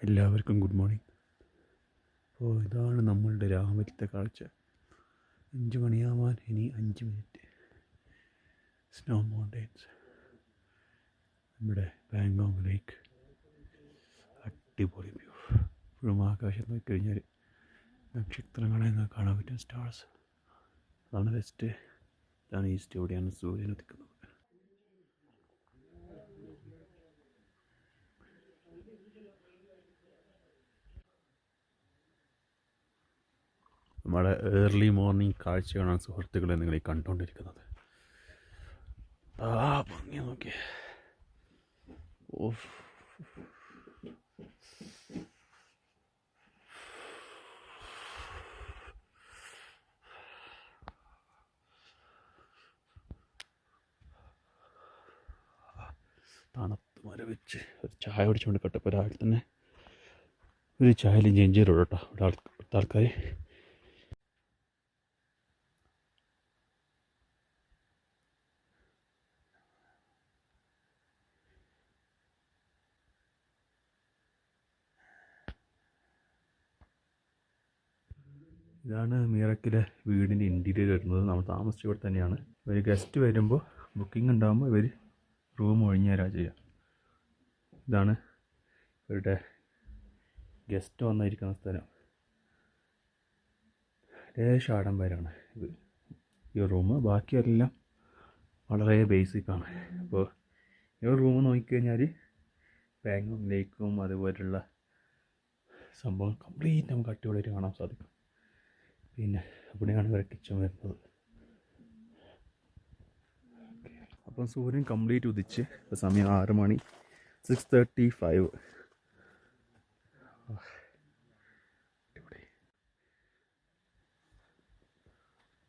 എല്ലാവർക്കും good morning. അപ്പോൾ ഇതാണ് നമ്മളുടെ രാവിലത്തെ കാഴ്ച. 5 മണിയാവാൻ ഇനി 5 മിനിറ്റ്. സ്നോ മൗണ്ടെയ്ൻസ്, നമ്മുടെ പാങ്കോങ് ലേക്ക്, അടിപൊളി വ്യൂ. ഇപ്പോഴും ആകാശം നോക്കിക്കഴിഞ്ഞാൽ നക്ഷത്രങ്ങളെ കാണാൻ പറ്റും, സ്റ്റാർസ്. അതാണ് വെസ്റ്റ്, ഇതാണ് ഈസ്റ്റ്, എവിടെയാണ് സൂര്യൻ ഉദിക്കുന്നത്. നമ്മുടെ ഏർലി മോർണിംഗ് കാഴ്ചയാണ് സുഹൃത്തുക്കളെ നിങ്ങളീ കണ്ടുകൊണ്ടിരിക്കുന്നത്. ഭംഗി നോക്കി. ഓഫ്, തണുത്ത് മരവിച്ച് ഒരു ചായ കുടിച്ചുകൊണ്ട് കട്ടപ്പോൾ രാവിലെ തന്നെ ഒരു ചായയിലും ചേഞ്ച് കേട്ടോ ഇവിടെ ആൾക്കാർ. ഇതാണ് മീറക്കിലെ വീടിൻ്റെ ഇൻറ്റീരിയർ വരുന്നത്. നമ്മൾ താമസിച്ച ഇവിടെ തന്നെയാണ്. ഒരു ഗസ്റ്റ് വരുമ്പോൾ ബുക്കിംഗ് ഉണ്ടാകുമ്പോൾ ഇവർ റൂം ഒഴിഞ്ഞു തരാ ചെയ്യുക. ഇതാണ് ഇവരുടെ ഗസ്റ്റ് വന്നിരിക്കുന്ന സ്ഥലം. ലേശം ആഡംബരമാണ് ഇത് ഈ റൂം. ബാക്കിയെല്ലാം വളരെ ബേസിക്കാണ്. അപ്പോൾ ഈ റൂം നോക്കിക്കഴിഞ്ഞാൽ പാങ്കോങ് ലേക്കും അതുപോലുള്ള സംഭവം കംപ്ലീറ്റ് നമുക്ക് അടിപൊളിയായിട്ട് കാണാൻ സാധിക്കും. പിന്നെ അവിടെയാണ് ഇവരെ കിച്ചൺ വരുന്നത്. അപ്പം സൂര്യൻ കംപ്ലീറ്റ് ഉദിച്ച് ഇപ്പോൾ സമയം 6 മണി 6:35. അടിപൊളി.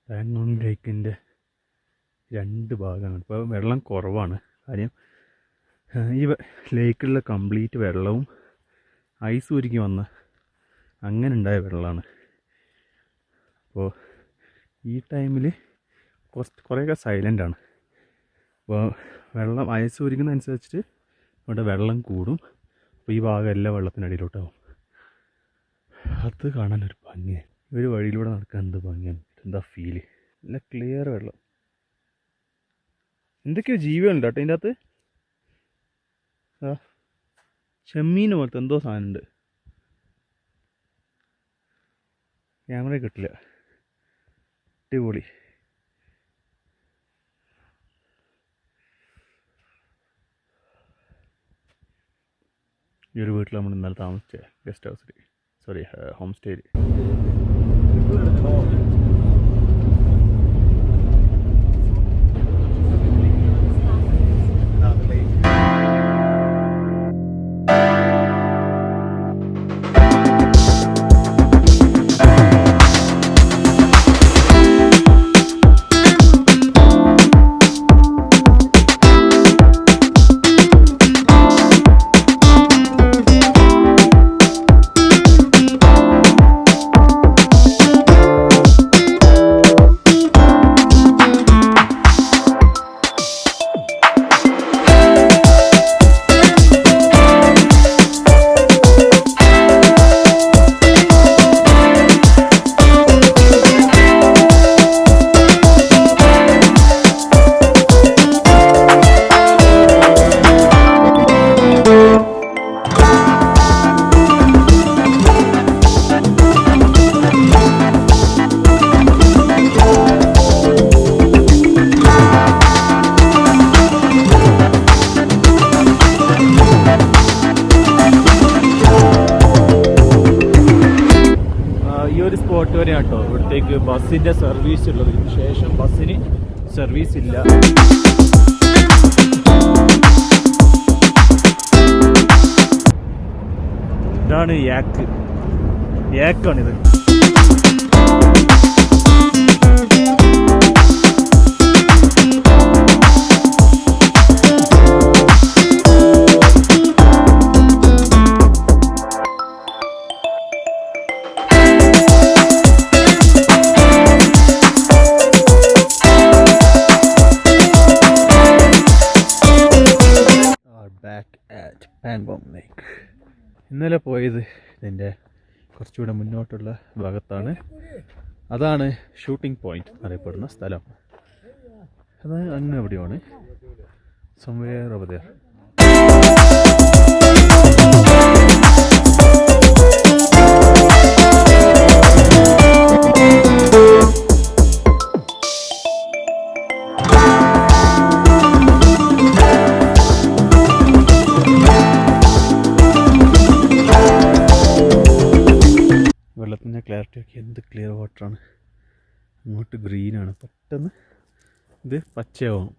പാങ്കോങ് ലേക്കിൻ്റെ 2 ഭാഗമാണ്. ഇപ്പോൾ വെള്ളം കുറവാണ്. കാര്യം ഈ ലേക്കിലുള്ള കംപ്ലീറ്റ് വെള്ളവും ഐസ് ഉരുക്കി വന്ന അങ്ങനെ ഉണ്ടായ വെള്ളമാണ്. അപ്പോൾ ഈ ടൈമിൽ കുറേയൊക്കെ സൈലൻ്റാണ്. അപ്പോൾ വെള്ളം ഐസ് ഉരുക്കുന്നതനുസരിച്ചിട്ട് ഇവിടെ വെള്ളം കൂടും. അപ്പോൾ ഈ ഭാഗം എല്ലാ വെള്ളത്തിനടിയിലോട്ടാവും. അത് കാണാനൊരു ഭംഗിയാണ്. ഒരു വഴിയിലൂടെ നടക്കാൻ എന്ത് ഭംഗിയാണ്, എന്താ ഫീല്. നല്ല ക്ലിയർ വെള്ളം. എന്തൊക്കെയോ ജീവികളുണ്ട് കേട്ടോ ഇതിൻ്റെ അകത്ത്. ചെമ്മീൻ പോലത്തെ എന്തോ സാധനമുണ്ട്. ക്യാമറ കിട്ടില്ല. അടിപൊളി. ഈ ഒരു വീട്ടിൽ നമ്മൾ ഇന്നലെ താമസിച്ച ഗസ്റ്റ് ഹൗസിൽ, ഹോം സ്റ്റേയിൽ. സ്പോട്ട് വരെ കേട്ടോ ഇവിടത്തേക്ക് ബസ്സിൻ്റെ സർവീസ് ഉള്ളത്. ഇതിന് ശേഷം ബസ്സിന് സർവീസ് ഇല്ല. ഇതാണ് യാക്കാണിത്. Back at Pangbong Lake. ഇന്നലെ പോയത് ഇതിൻ്റെ കുറച്ചുകൂടെ മുന്നോട്ടുള്ള ഭാഗത്താണ്. അതാണ് ഷൂട്ടിംഗ് പോയിന്റ് അറിയപ്പെടുന്ന സ്ഥലം. അത് അങ്ങ് എവിടെയാണ്, സംവേർ ഓവർ ദേർ. വെള്ളത്തിൻ്റെ ക്ലാരിറ്റി ഒക്കെ എന്ത് ക്ലിയർ വാട്ടറാണ്. അങ്ങോട്ട് ഗ്രീനാണ്, പെട്ടെന്ന് ഇത് പച്ചയാവും.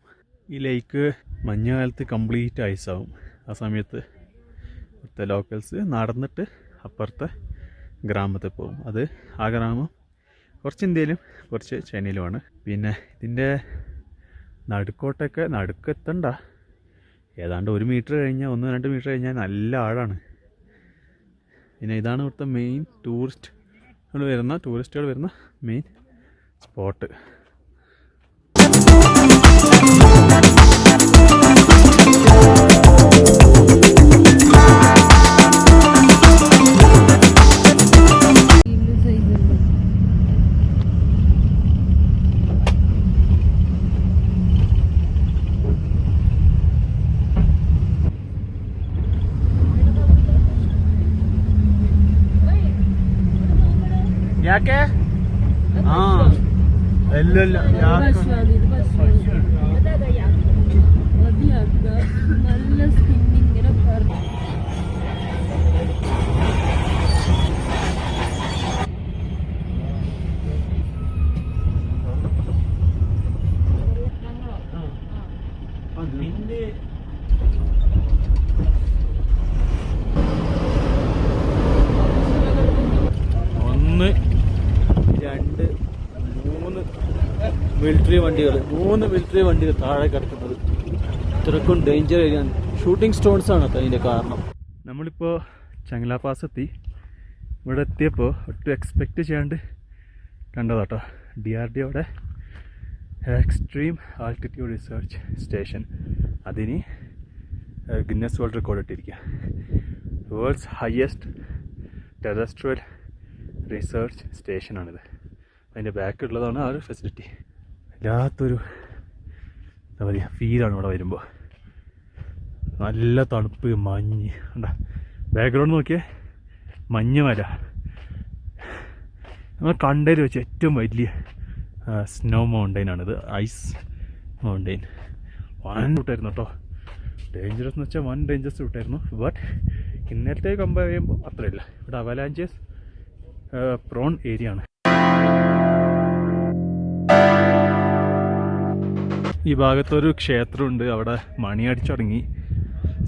ഈ ലേക്ക് മഞ്ഞുകാലത്ത് കംപ്ലീറ്റ് ഐസാവും. ആ സമയത്ത് ഇവിടുത്തെ ലോക്കൽസ് നടന്നിട്ട് അപ്പുറത്തെ ഗ്രാമത്തിൽ പോകും. അത് ആ ഗ്രാമം കുറച്ച് ഇന്ത്യയിലും കുറച്ച് ചൈനയിലുമാണ്. പിന്നെ ഇതിൻ്റെ നടുക്കെത്തണ്ട, ഏതാണ്ട് 1 മീറ്റർ കഴിഞ്ഞാൽ 1-2 മീറ്റർ കഴിഞ്ഞാൽ നല്ല ആഴാണ്. പിന്നെ ഇതാണ് ഇവിടുത്തെ മെയിൻ ടൂറിസ്റ്റുകൾ വരുന്ന മെയിൻ സ്പോട്ട്. ಯಾಕೆ ಎಲ್ಲ മൂന്ന് മിലിറ്ററി വണ്ടികൾ താഴെ കിടക്കുന്നത്. ഇത്രക്കും ഡേഞ്ചർ ഏരിയ. ഷൂട്ടിംഗ് സ്റ്റോൺസ് ആണ് അതിൻ്റെ കാരണം. നമ്മളിപ്പോൾ ചങ്ങല പാസ് എത്തി. ഇവിടെ എത്തിയപ്പോൾ ഒട്ടും എക്സ്പെക്റ്റ് ചെയ്യാണ്ട് കണ്ടതാട്ടോ DRDOയുടെ എക്സ്ട്രീം ആൾട്ടിറ്റ്യൂഡ് റിസർച്ച് സ്റ്റേഷൻ. അതിന് ഗിന്നസ് വേൾഡ് റെക്കോർഡ് ഇട്ടിരിക്കുക. വേൾഡ്സ് ഹയസ്റ്റ് ടെറസ്ട്രിയൽ റിസർച്ച് സ്റ്റേഷനാണിത്. അതിൻ്റെ ബാക്കിലുള്ളതാണ് ആ ഒരു ഫെസിലിറ്റി. വല്ലാത്തൊരു എന്താ പറയുക ഫീലാണ് ഇവിടെ വരുമ്പോൾ. നല്ല തണുപ്പ്, മഞ്ഞ് ഉണ്ടാ. ബാക്ക്ഗ്രൗണ്ട് നോക്കിയേ, മഞ്ഞ് മല. നമ്മൾ കണ്ടതിൽ വെച്ച് ഏറ്റവും വലിയ സ്നോ മൗണ്ടെയിനാണിത്. Ice mountain. വൻ റൂട്ടായിരുന്നു കേട്ടോ. ഡേഞ്ചറസ് എന്ന് വെച്ചാൽ വൻ ഡേഞ്ചറസ് റൂട്ടായിരുന്നു. ബട്ട് ഇന്നലത്തെ കമ്പയർ ചെയ്യുമ്പോൾ അത്രയില്ല. ഇവിടെ അവലാഞ്ചസ് പ്രോൺ ഏരിയ ആണ്. ഈ ഭാഗത്തൊരു ക്ഷേത്രമുണ്ട്, അവിടെ മണി അടിച്ചു തുടങ്ങി.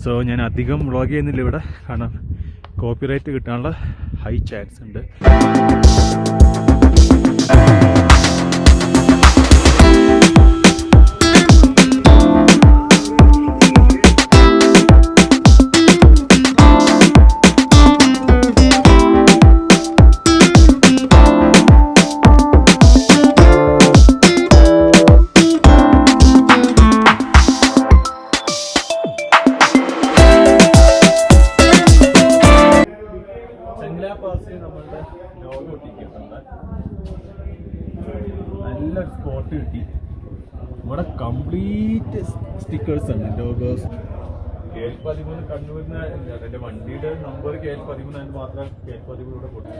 സോ ഞാൻ അധികം വ്ളോഗ് ചെയ്യുന്നില്ല ഇവിടെ, കാരണം കോപ്പിറൈറ്റ് കിട്ടാനുള്ള ഹൈ ചാൻസ് ഉണ്ട്. നല്ലൊരു സ്പോട്ട് കിട്ടി. ഇവിടെ കംപ്ലീറ്റ് സ്റ്റിക്കേഴ്സ് ആണ്. ലോഗോസ്. KL13 കണ്ണൂരിന് എൻ്റെ വണ്ടിയുടെ നമ്പർ KL13 ആയിട്ട് മാത്രം KL13 ഇവിടെ കൊടുത്തു.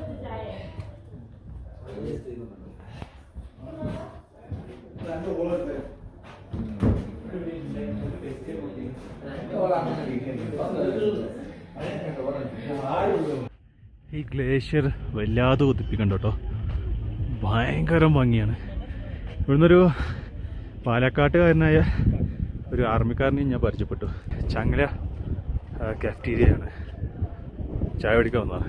ഈ ഗ്ലേഷ്യർ വല്ലാതെ കുതിപ്പിക്കണ്ട കേട്ടോ, ഭയങ്കര ഭംഗിയാണ്. ഇവിടുന്നൊരു പാലക്കാട്ടുകാരനായ ഒരു ആർമിക്കാരനെയും ഞാൻ പരിചയപ്പെട്ടു. ചങ്ങല കാഫ്റ്റീരിയയാണ്, ചായ കുടിക്കാൻ വന്നതാണ്.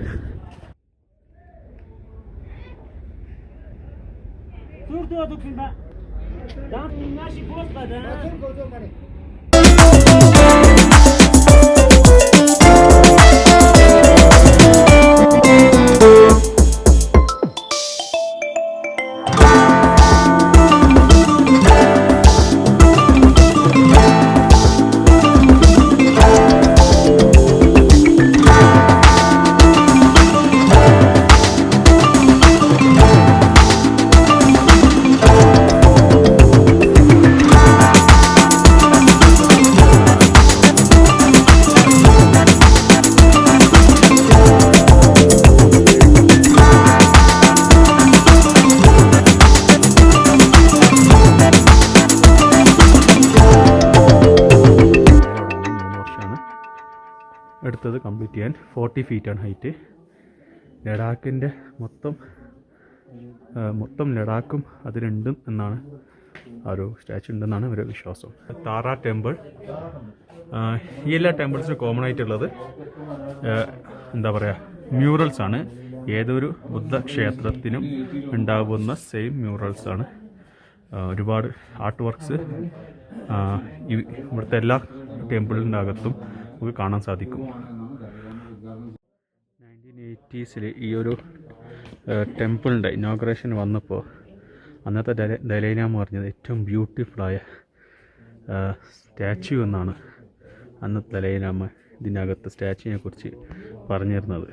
എടുത്തത് കംപ്ലീറ്റ് ചെയ്യാൻ 40 ഫീറ്റാണ് ഹൈറ്റ്. ലഡാക്കിൻ്റെ മൊത്തം ലഡാക്കും അതിലുണ്ട് എന്നാണ് ആ ഒരു സ്റ്റാച്ചു ഉണ്ടെന്നാണ് ഒരു വിശ്വാസം. താറ ടെമ്പിൾ, ഈ എല്ലാ ടെമ്പിൾസിനും കോമൺ ആയിട്ടുള്ളത് എന്താ പറയുക, മ്യൂറൽസാണ്. ഏതൊരു ബുദ്ധക്ഷേത്രത്തിനും ഉണ്ടാകുന്ന സെയിം മ്യൂറൽസാണ്. ഒരുപാട് ആർട്ട് വർക്ക്സ് ഇവിടുത്തെ എല്ലാ ടെമ്പിളിൻ്റെ അകത്തും നമുക്ക് കാണാൻ സാധിക്കും. 1980s ഈ ഒരു ടെമ്പിളിൻ്റെ ഇനോഗ്രേഷൻ വന്നപ്പോൾ അന്നത്തെ ദലൈലാമ പറഞ്ഞത് ഏറ്റവും ബ്യൂട്ടിഫുള്ളായ സ്റ്റാച്യു എന്നാണ് അന്നത്തെ ദലൈലാമ ഇതിനകത്ത് സ്റ്റാച്യുവിനെ കുറിച്ച് പറഞ്ഞിരുന്നത്.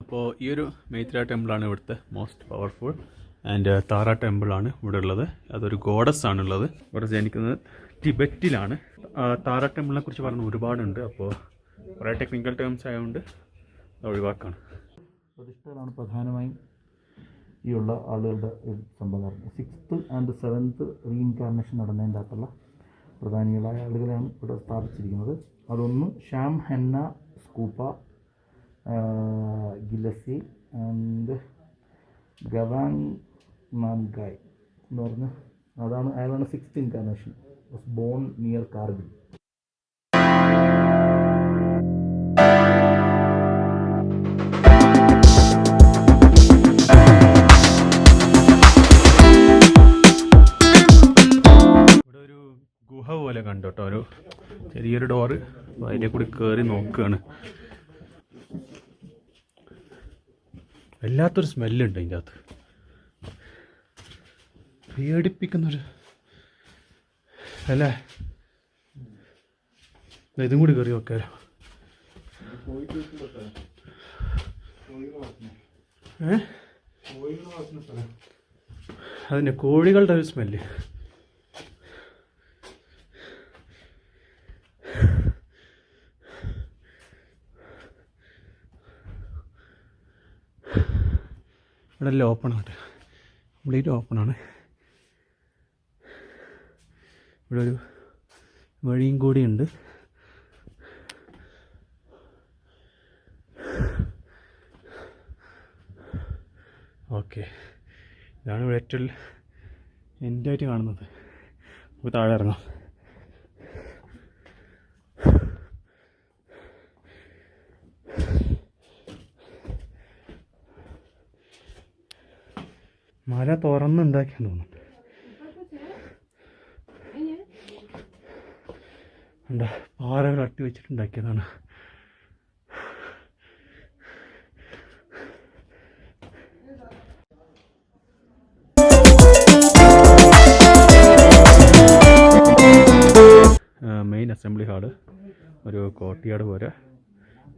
അപ്പോൾ ഈ ഒരു മൈത്ര ടെമ്പിളാണ് ഇവിടുത്തെ മോസ്റ്റ് പവർഫുൾ. ആൻഡ് താറ ടെമ്പിളാണ് ഇവിടെ ഉള്ളത്. അതൊരു ഗോഡസ് ആണുള്ളത്. ഇവിടെ ജനിക്കുന്നത് ടിബറ്റിലാണ്. താറ ടെമ്പിളിനെ കുറിച്ച് പറഞ്ഞ ഒരുപാടുണ്ട്. അപ്പോൾ കുറേ ടെക്നിക്കൽ ടേംസ് ആയതുകൊണ്ട് ഒഴിവാക്കാണ്. പ്രതിഷ്ഠകളാണ് പ്രധാനമായും ഈ ഉള്ള ആളുകളുടെ സംഭവം. 6th and 7th റീഇൻകാർണേഷൻ നടന്നതിൻ്റെ അകത്തുള്ള പ്രധാനികളായ ആളുകളെയാണ് ഇവിടെ സ്ഥാപിച്ചിരിക്കുന്നത്. അതൊന്ന് ഷ്യാം ഹെന്ന സ്കൂപ്പ, ഗിലസി ആൻഡ് ഗവാങ് മാൻഗായ് എന്ന് പറഞ്ഞ് അയാളാണ് 6th incarnation. Was born near Kargil. ഗുഹ പോലെ കണ്ടു കേട്ടോ, ഒരു ചെറിയൊരു ഡോറ്. അതിൻ്റെ കൂടി കയറി നോക്കുകയാണ്. വല്ലാത്തൊരു സ്മെല്ലുണ്ട് അതിൻ്റെ അകത്ത്, പേടിപ്പിക്കുന്നൊരു അല്ലേ. ഇതും കൂടി കയറി നോക്കാലോ. അതിൻ്റെ കോഴികളുടെ ഒരു സ്മെല്ല്. ഇവിടെ എല്ലാം ഓപ്പണാണ്, കംപ്ലീറ്റ് ഓപ്പണാണ്. ഇവിടെ ഒരു വഴിയും കൂടിയുണ്ട്. ഓക്കെ, ഇതാണ് ഇവിടെ ഏറ്റവും എൻഡായിട്ട് കാണുന്നത്. നമുക്ക് താഴെ ഇറങ്ങാം. മല തുറന്നുണ്ടാക്കിയെന്ന് തോന്നുന്നുണ്ട്. എന്താ പാറകൾ അട്ടി വെച്ചിട്ടുണ്ടാക്കിയതാണ്. മെയിൻ അസംബ്ലി ഹാള്, ഒരു കോർട്ട്യാർഡ് പോലെ,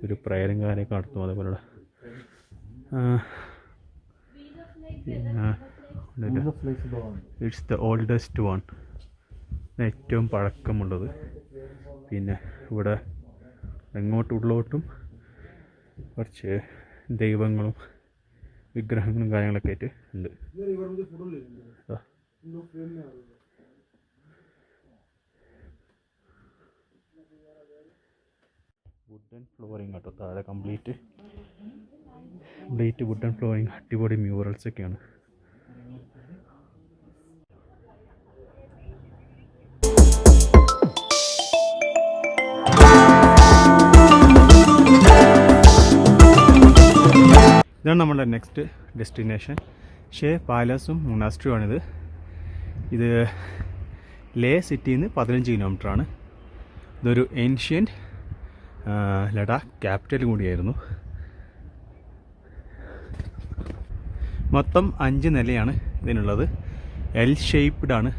ഒരു പ്രയറും കാര്യമൊക്കെ നടത്തും. അതേപോലെയുള്ള ഇറ്റ്സ് ദ ഓൾഡസ്റ്റ് വൺ, ഏറ്റവും പഴക്കമുള്ളത്. പിന്നെ ഇവിടെ ഉള്ളോട്ടും കുറച്ച് ദൈവങ്ങളും വിഗ്രഹങ്ങളും കാര്യങ്ങളൊക്കെ ആയിട്ട് ഉണ്ട്. വുഡൻ ഫ്ലോറിങ് കേട്ടോ താഴെ, കംപ്ലീറ്റ് വുഡൻ ഫ്ലോറിങ്, അടിപൊളി മ്യൂറൽസ് ഒക്കെയാണ്. ഇതാണ് നമ്മുടെ നെക്സ്റ്റ് ഡെസ്റ്റിനേഷൻ. ഷേ പാലസും മൊണാസ്ട്രിയുമാണിത്. ഇത് ലേ സിറ്റിയിൽ നിന്ന് 15 കിലോമീറ്ററാണ്. ഇതൊരു ഏൻഷ്യൻറ്റ് ലഡാക്ക് ക്യാപിറ്റൽ കൂടിയായിരുന്നു. മൊത്തം 5 നിലയാണ് ഇതിനുള്ളത്. എൽ ഷേപ്പ്ഡാണ്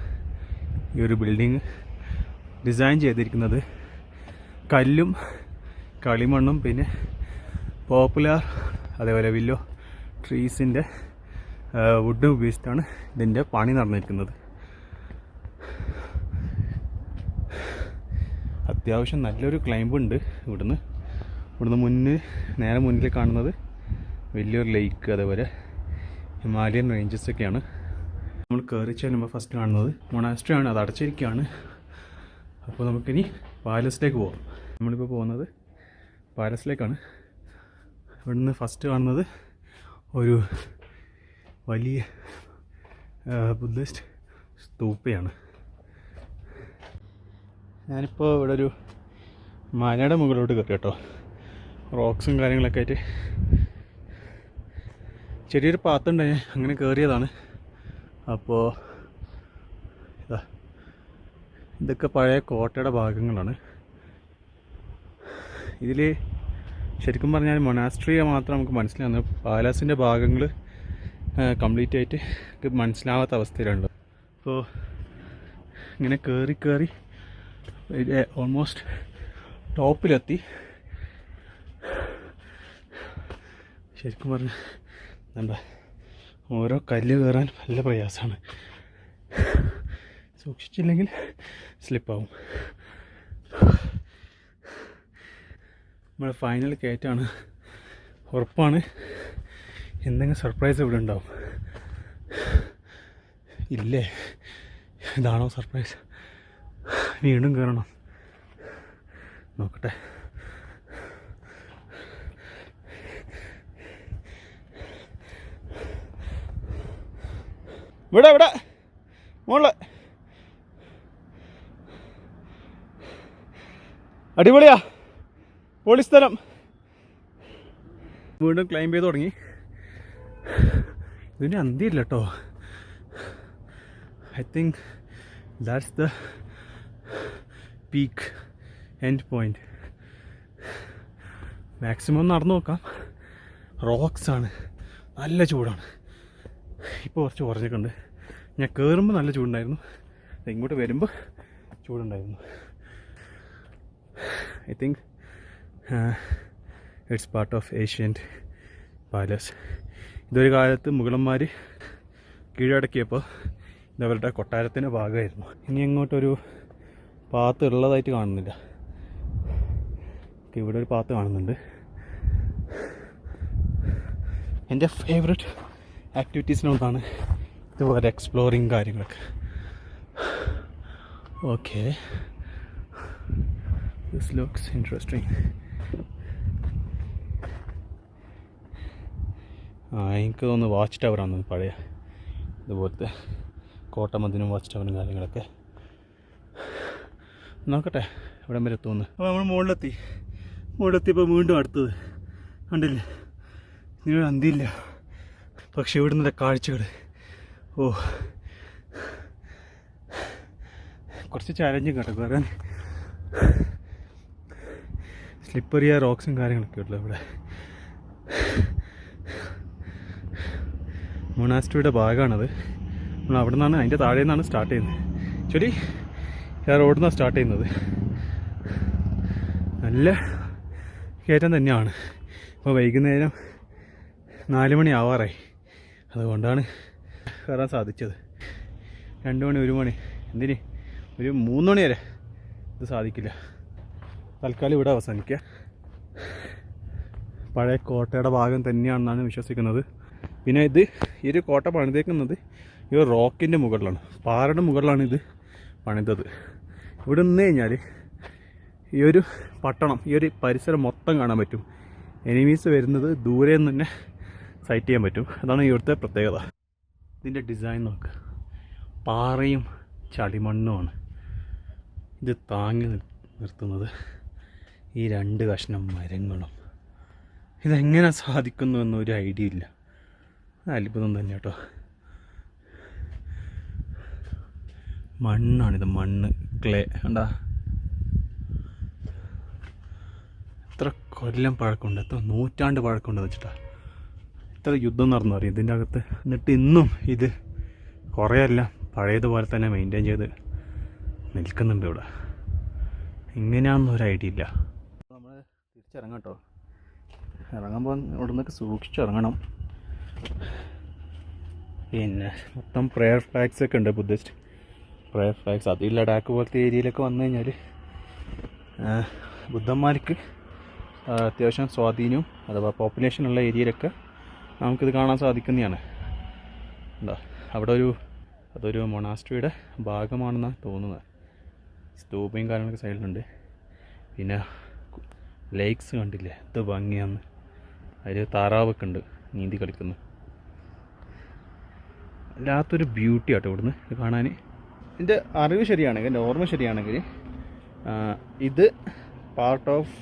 ഈ ഒരു ബിൽഡിങ് ഡിസൈൻ ചെയ്തിരിക്കുന്നത്. കല്ലും കളിമണ്ണും പിന്നെ പോപ്പുലർ അതേപോലെ വില്ലോ ട്രീസിൻ്റെ വുഡ് ഉപയോഗിച്ചിട്ടാണ് ഇതിൻ്റെ പണി നടന്നിരിക്കുന്നത്. അത്യാവശ്യം നല്ലൊരു ക്ലൈംബ് ഉണ്ട് ഇവിടുന്ന് നേരെ മുന്നിൽ കാണുന്നത് വലിയൊരു ലേക്ക്, അതേപോലെ ഹിമാലയൻ റേഞ്ചസ് ഒക്കെയാണ്. നമ്മൾ കയറി ചെല്ലുമ്പോൾ ഫസ്റ്റ് കാണുന്നത് മൊണാസ്ട്രി ആണ്, അത് അടച്ചിരിക്കുകയാണ്. അപ്പോൾ നമുക്കിനി പാലസിലേക്ക് പോകാം. നമ്മളിപ്പോൾ പോകുന്നത് പാലസിലേക്കാണ്. ഇവിടുന്ന് ഫസ്റ്റ് കാണുന്നത് ഒരു വലിയ ബുദ്ധിസ്റ്റ് സ്തൂപ്പയാണ്. ഞാനിപ്പോൾ ഇവിടെ ഒരു മലയുടെ മുകളിലോട്ട് കയറി കേട്ടോ. റോക്സും കാര്യങ്ങളൊക്കെ ആയിട്ട് ചെറിയൊരു പാത്തുണ്ടായി, അങ്ങനെ കയറിയതാണ്. അപ്പോൾ ഇതൊക്കെ പഴയ കോട്ടയുടെ ഭാഗങ്ങളാണ്. ഇതിൽ ശരിക്കും പറഞ്ഞാൽ മൊനാസ്ട്രിയെ മാത്രം നമുക്ക് മനസ്സിലാവുന്നത്, പാലസിൻ്റെ ഭാഗങ്ങൾ കംപ്ലീറ്റ് ആയിട്ട് മനസ്സിലാവാത്ത അവസ്ഥയിലുണ്ട്. അപ്പോൾ ഇങ്ങനെ കയറി ഓൾമോസ്റ്റ് ടോപ്പിലെത്തി. ശരിക്കും പറഞ്ഞാൽ എന്താ, ഓരോ കല്ല് കയറാൻ നല്ല പ്രയാസമാണ്. സൂക്ഷിച്ചില്ലെങ്കിൽ സ്ലിപ്പാവും. നമ്മുടെ ഫൈനൽ കയറ്റാണ്. ഉറപ്പാണ് എന്തെങ്കിലും സർപ്രൈസ് ഇവിടെ ഉണ്ടാവും. ഇല്ലേ, ഇതാണോ സർപ്രൈസ്? വീണ്ടും കയറണം, നോക്കട്ടെ. ഇവിടെ മോള് അടിപൊളിയാ, പൊളി സ്ഥലം. വീണ്ടും ക്ലൈംബ് ചെയ്ത് തുടങ്ങി. ഇതിന് അന്തിയില്ല കേട്ടോ. I think that's the peak end point. Maximum നടന്നു നോക്കാം. റോക്സ് ആണ്, നല്ല ചൂടാണ്. ഇപ്പോൾ കുറച്ച് കുറഞ്ഞിട്ടുണ്ട്. ഞാൻ കയറുമ്പോൾ നല്ല ചൂടുണ്ടായിരുന്നു, ഇങ്ങോട്ട് വരുമ്പോൾ ചൂടുണ്ടായിരുന്നു. I think it's part of ancient palace. ഇതൊരു കാലത്ത് മുഗളന്മാർ കീഴടക്കിയപ്പോൾ ഇതവരുടെ കൊട്ടാരത്തിൻ്റെ ഭാഗമായിരുന്നു. ഇനി അങ്ങോട്ടൊരു പാത്ത് ഉള്ളതായിട്ട് കാണുന്നില്ല. ഇവിടെ ഒരു പാത്ത് കാണുന്നുണ്ട്. എൻ്റെ ഫേവററ്റ് ആക്ടിവിറ്റീസിനൊന്നാണ് ഇതുപോലെ എക്സ്പ്ലോറിങ് കാര്യങ്ങളൊക്കെ. Okay, this looks interesting. എനിക്ക് തോന്നുന്നു വാച്ച് ടവറാണ് പഴയ ഇതുപോലത്തെ കോട്ടമതിനും വാച്ച് ടവറും കാര്യങ്ങളൊക്കെ. നോക്കട്ടെ ഇവിടം വരെ എത്തുമെന്ന്. അപ്പോൾ നമ്മൾ മുകളിലെത്തിയപ്പോൾ വീണ്ടും അടുത്തത് കണ്ടില്ലേ, ഇതിനൊരു അന്തിയില്ല. പക്ഷെ ഇവിടുന്ന് കാഴ്ചകൾ കുറച്ച് ചാലഞ്ചും കേട്ടോ കയറാൻ. സ്ലിപ്പറിയ റോക്സും കാര്യങ്ങളൊക്കെ ഉള്ളു ഇവിടെ. മൊണാസ്ട്രിയുടെ ഭാഗമാണത്. നമ്മൾ അവിടെ നിന്നാണ്, അതിൻ്റെ താഴെ നിന്നാണ് സ്റ്റാർട്ട് ചെയ്യുന്നത്. ആക്ച്വലി ആ റോഡിൽ നിന്നാണ് സ്റ്റാർട്ട് ചെയ്യുന്നത്. നല്ല കയറ്റം തന്നെയാണ്. ഇപ്പോൾ വൈകുന്നേരം 4 മണി ആവാറായി, അതുകൊണ്ടാണ് കയറാൻ സാധിച്ചത്. 2 മണി 1 മണി എന്തിന് ഒരു 3 മണി വരെ ഇത് സാധിക്കില്ല. തൽക്കാലം ഇവിടെ അവസാനിക്കുക. പഴയ കോട്ടയുടെ ഭാഗം തന്നെയാണെന്നാണ് വിശ്വസിക്കുന്നത്. പിന്നെ ഈ ഒരു കോട്ട പണിതേക്കുന്നത് ഈ ഒരു റോക്കിൻ്റെ മുകളിലാണ്, പാറയുടെ മുകളിലാണ് ഇത് പണിതത്. ഇവിടെ നിന്ന് കഴിഞ്ഞാൽ ഈ ഒരു പട്ടണം, ഈ ഒരു പരിസരം മൊത്തം കാണാൻ പറ്റും. എനിമീസ് വരുന്നത് ദൂരെ നിന്ന് തന്നെ സൈറ്റ് ചെയ്യാൻ പറ്റും. അതാണ് ഇവിടുത്തെ പ്രത്യേകത. ഇതിൻ്റെ ഡിസൈൻ നോക്ക്, പാറയും ചളിമണ്ണുമാണ് ഇത് താങ്ങി നിർത്തുന്നത്. ഈ 2 കഷ്ണം മരങ്ങളും. ഇതെങ്ങനെ സാധിക്കുന്നു എന്നൊരു ഐഡിയ ഇല്ല. അത്ഭുതം തന്നെ കേട്ടോ. മണ്ണാണിത്, മണ്ണ്, ക്ലേ. കണ്ടാ എത്ര കൊല്ലം പഴക്കമുണ്ട്, എത്ര നൂറ്റാണ്ട് പഴക്കമുണ്ടെന്ന് വെച്ചിട്ടാ. എത്ര യുദ്ധം നടന്നു അറിയാം ഇതിൻ്റെ അകത്ത്. എന്നിട്ട് ഇന്നും ഇത് കുറേയല്ല പഴയതുപോലെ തന്നെ മെയിൻറ്റെയിൻ ചെയ്ത് നിൽക്കുന്നുണ്ട് ഇവിടെ. ഇങ്ങനെയാണെന്നൊരു ഐഡിയ ഇല്ല. നമ്മൾ തിരിച്ചിറങ്ങാം കേട്ടോ. ഇറങ്ങുമ്പോൾ ഇവിടെ നിന്നൊക്കെ സൂക്ഷിച്ചിറങ്ങണം. പിന്നെ മൊത്തം പ്രെയർ ഫ്ലാഗ്സ് ഒക്കെ ഉണ്ട്, ബുദ്ധിസ്റ്റ് പ്രെയർ ഫ്ലാഗ്സ്. അത് ഈ ലഡാക്ക് പോലത്തെ ഏരിയയിലൊക്കെ വന്നു കഴിഞ്ഞാൽ ബുദ്ധന്മാർക്ക് അത്യാവശ്യം സ്വാധീനവും അഥവാ പോപ്പുലേഷനുള്ള ഏരിയയിലൊക്കെ നമുക്കിത് കാണാൻ സാധിക്കുന്നതാണ്. എന്താ അവിടെ അതൊരു മൊണാസ്ട്രിയുടെ ഭാഗമാണെന്നാണ് തോന്നുന്നത്. സ്തൂപയും കാര്യങ്ങളൊക്കെ സൈഡിലുണ്ട്. പിന്നെ ലേക്സ് കണ്ടില്ലേ, ഇത് ഭംഗിയാന്ന്. അതിൽ താറാവൊക്കെ ഉണ്ട് നീന്തി കളിക്കുന്നു. വല്ലാത്തൊരു ബ്യൂട്ടി ആട്ടോ ഇവിടുന്ന് ഇത് കാണാൻ. എൻ്റെ അറിവ് ശരിയാണെങ്കിൽ, എൻ്റെ ഓർമ്മ ശരിയാണെങ്കിൽ ഇത് പാർട്ട് ഓഫ്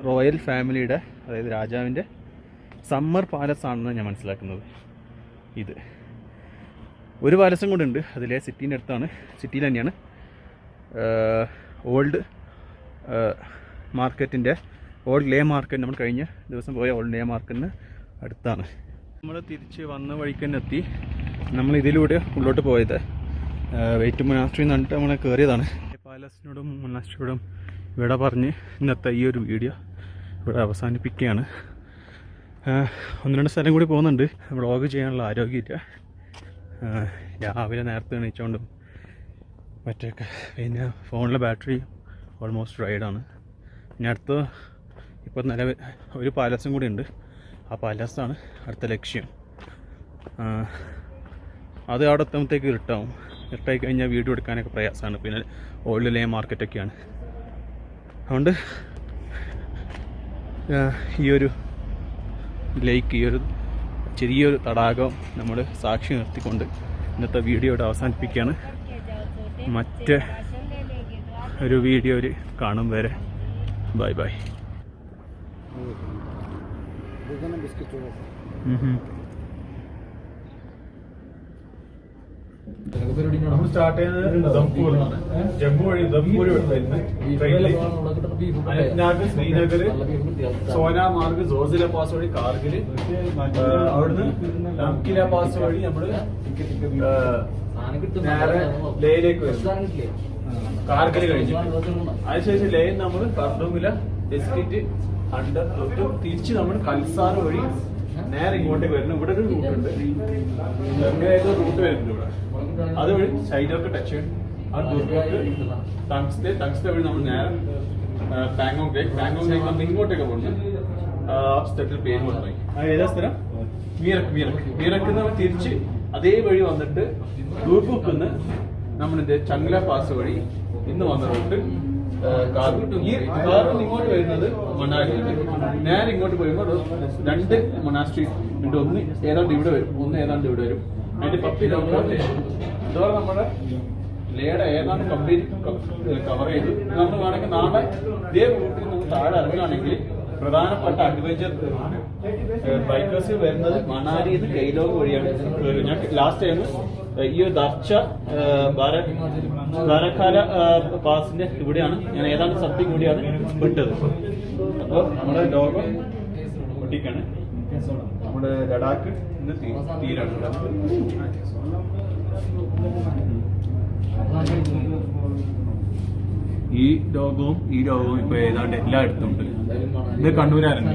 റോയൽ ഫാമിലിയുടെ, അതായത് രാജാവിൻ്റെ സമ്മർ പാലസ് ആണെന്ന് ഞാൻ മനസ്സിലാക്കുന്നത്. ഇത് ഒരു പാലസും കൂടെ ഉണ്ട്, അതിലെ സിറ്റീൻ്റെ അടുത്താണ്, സിറ്റിയിൽ തന്നെയാണ്. ഓൾഡ് മാർക്കറ്റിൻ്റെ, ഓൾഡ് ലേ മാർക്കറ്റ്, നമ്മൾ കഴിഞ്ഞ ദിവസം പോയ ഓൾഡ് ലേ മാർക്കറ്റിന് അടുത്താണ്. നമ്മൾ തിരിച്ച് വന്ന വഴിക്ക് തന്നെ എത്തി. നമ്മൾ ഇതിലൂടെ ഉള്ളോട്ട് പോയത് വെയിറ്റ് മൊനാസ്ട്രി എന്ന് പറഞ്ഞിട്ട് നമ്മൾ കയറിയതാണ്. പാലസിനോടും മൊനാസ്ട്രിയോടും ഇവിടെ പറഞ്ഞ് ഇന്നത്തെ ഈ ഒരു വീഡിയോ ഇവിടെ അവസാനിപ്പിക്കുകയാണ്. 1-2 സ്ഥലം കൂടി പോകുന്നുണ്ട്. വ്ളോഗ് ചെയ്യാനുള്ള ആരോഗ്യമില്ല. രാവിലെ നേരത്തെ എണീച്ചുകൊണ്ടും മറ്റൊക്കെ. പിന്നെ ഫോണിലെ ബാറ്ററി ഓൾമോസ്റ്റ് ഡ്രൈഡാണ്. ഇനി അടുത്ത് ഇപ്പോൾ നിലവിൽ ഒരു പാലസും കൂടി ഉണ്ട്. ആ പാലസാണ് അടുത്ത ലക്ഷ്യം. അത് അവിടെ എത്തുമ്പോഴത്തേക്ക് ഇരുട്ടാവും. ഇരുട്ടായി കഴിഞ്ഞാൽ വീഡിയോ എടുക്കാനൊക്കെ പ്രയാസമാണ്. പിന്നെ ഓൾഡ് ലേ മാർക്കറ്റൊക്കെയാണ്. അതുകൊണ്ട് ഈ ഒരു ലേക്ക്, ഈ ഒരു ചെറിയൊരു തടാകം നമ്മൾ സാക്ഷി നിർത്തിക്കൊണ്ട് ഇന്നത്തെ വീഡിയോ ഇവിടെ അവസാനിപ്പിക്കുകയാണ്. മറ്റ് ഒരു വീഡിയോയിൽ കാണും വരെ ബൈ ബൈ. നമ്മൾ സ്റ്റാർട്ട് ചെയ്യുന്നത് ദംപൂരിലാണ്. ജമ്മു വഴി ദംപൂർ ട്രെയിനിലേക്ക്, അനന്ത്നാഗ്, ശ്രീനഗർ, സോനാമാർഗ്, സോസില പാസ് വഴി കാർഗിൽ, അവിടുന്ന് നംകില പാസ് വഴി നമ്മൾ നേരെ ലേയിലേക്ക് വരും. കാർഗിൽ കഴിഞ്ഞു അതിനുശേഷം ലേയിൽ നമ്മൾ കർണൂമില, ബിസ്കിറ്റ്, അണ്ടർ തിരിച്ച് നമ്മൾ കൽസാർ വഴി നേരെ ഇങ്ങോട്ടേക്ക് വരുന്നു. ഇവിടെ ഒരു റൂട്ട് ഉണ്ട്, റൂട്ട് വരുന്നുണ്ട് ഇവിടെ. അതുവഴി സൈഡൊക്കെ ടച്ച് ചെയ്യും. ആ ടങ്സ്തെ വഴി നമ്മൾ നേരെ പാങ്കോങ് ലേക്ക് നമ്മൾ ഇങ്ങോട്ടേക്ക് പോകുന്നു. സ്ഥലത്തിൽ പേര് കൊണ്ടുപോയി. ഏതാ സ്ഥലം? മീറക്ക് നമ്മൾ തിരിച്ച് അതേ വഴി വന്നിട്ട് ദൂർബുക്കിന്ന് നമ്മളിത് ചങ്ല പാസ് വഴി ഇന്ന് വന്ന റൂട്ട് ഈ കാറിൽ ഇങ്ങോട്ട് വരുന്നത് മണാലിയാണ്. നേരെ ഇങ്ങോട്ട് പോയുമ്പോൾ 2 മൊനാസ്ട്രി ഉണ്ട്. ഒന്ന് ഏതാണ്ട് ഇവിടെ വരും, ഒന്ന് ഏതാണ്ട് ഇവിടെ വരും. അതിന്റെ 10 കിലോമീറ്റർ ഇതോടെ നമ്മുടെ ലേയുടെ ഏതാണ്ട് കംപ്ലീറ്റ് കവർ ചെയ്തു. നമ്മൾ വേണമെങ്കിൽ നാളെ ഇതേ റൂട്ടിൽ നമുക്ക് താഴെ ഇറങ്ങുകയാണെങ്കിൽ പ്രധാനപ്പെട്ട അഡ്വഞ്ചർ ബൈക്കേഴ്സ് വരുന്നത് മണാലിയിൽ നിന്ന് കെയ്ലോഗ് വഴിയാണ്. ഞാൻ ലാസ്റ്റ് ടൈം ഈ ഒരു ദർച്ച ധാരക്കാല പാസിന്റെ ഇവിടെയാണ് ഞാൻ ഏതാണ്ട് സംതിങ് കൂടിയാണ് വിട്ടത്. അപ്പോൾ നമ്മുടെ ലോകം ഒട്ടിക്കാണ്. നമ്മുടെ ലഡാക്ക് ഇന്ന് തീരാണ്. ഈ രോഗവും ഇപ്പൊ ഏതാണ്ട് എല്ലായിടത്തും ഉണ്ട്. ഇത് കണ്ണൂരായിരുന്നു.